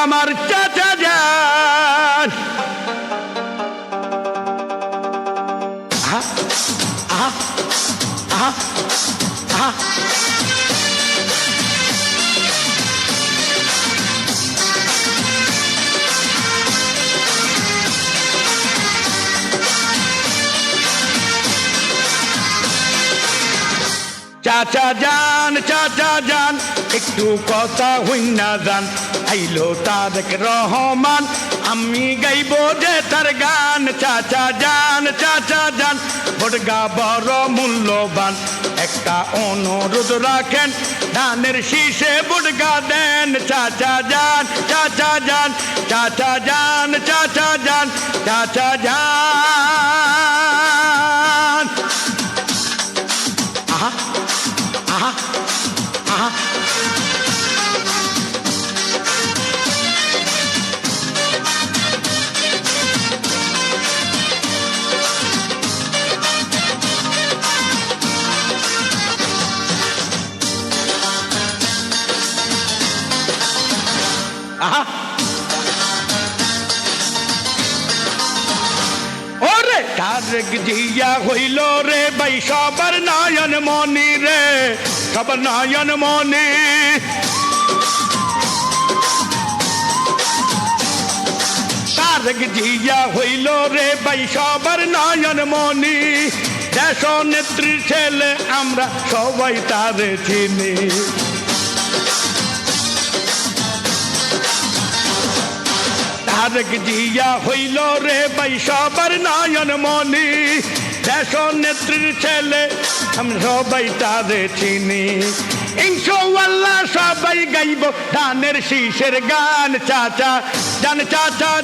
আমার চাচা যান আহা আহা আহা আহা চাচা যান একটু কথা হইনা যান আইলো তারেক রহমান আমি গাইব যে তার গান চাচা যান বড়গা বড় মূল্যবান একটা অনুরোধ রাখেন ধানের শীষে বড়গা দেন চাচা যান আহা আহা আহা আহা ওরে তারেক জিয়া হইল রে ভাই সবার নয়ন মনি রে সবার নয়ন মনি তারেক জিয়া হইল রে ভাই সবার নয়ন মনি দেশ নেত্রীর ছেলে আমরা সবাই তারে চিনি তারেক জিয়া হইল রে ভাই সবার নয়ন মনি দেশ নেত্রীর ছেলে আমরা সবাই তারে চিনি ইনশাআল্লাহ সবাই গাইব ধানের শীষের গান চাচা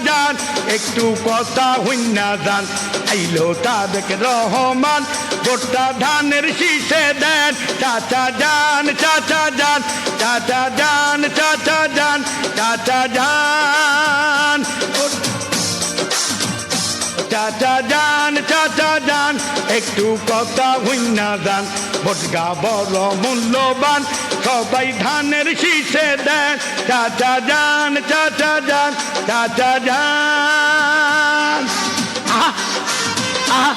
যান একটু কথা হইনা যান আইলো তারেক রহমান ভোটটা ধানের শীষে দেন চাচা যান চাচা যান একটু কথা হইনা যান ভোটগা বড় মূল্যবান সবাই ধানের শীষে দেন চাচা যান আহা আহা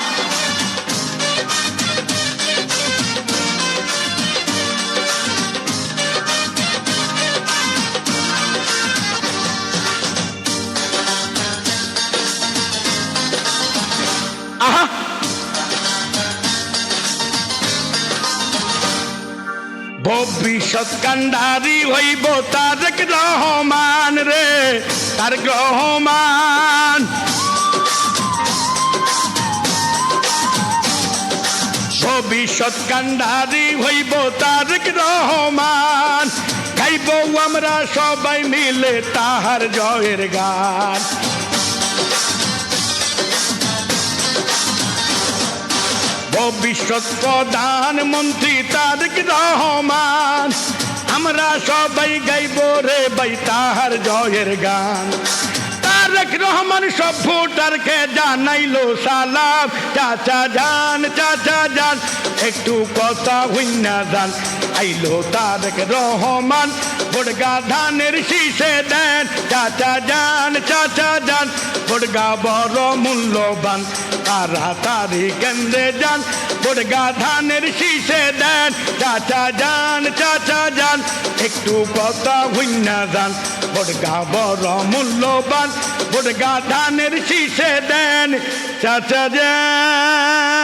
আহা ভবিষ্যৎ কান্ডারি হইব তারেক রহমান রে তারেক রহমান ভবিষ্যৎ কান্ডারি হইব তারেক রহমান গাইব আমরা সবাই মিলে তাহার জয়ের গান ভবিষ্যৎ প্রধানমন্ত্রী তারেক রহমান আমরা সবাই গাইব রে ভাই তাহার জয়ের গান তারেক রহমান সব ভোটারকে জানাইলো সালাম চাচা যান একটু কথা হইনা যান আইলো তারেক রহমান বড়গা ধানের শীষে দেন চাচা যান বড়গা বড় মূল্যবান তাড়াতাড়ি কেন্দ্রে যান বড়গা ধানের শীষে দেন চাচা যান একটু কথা হইনা যান বড়গা বড় মূল্যবান বড়গা ধানের শীষে দেন চাচা যান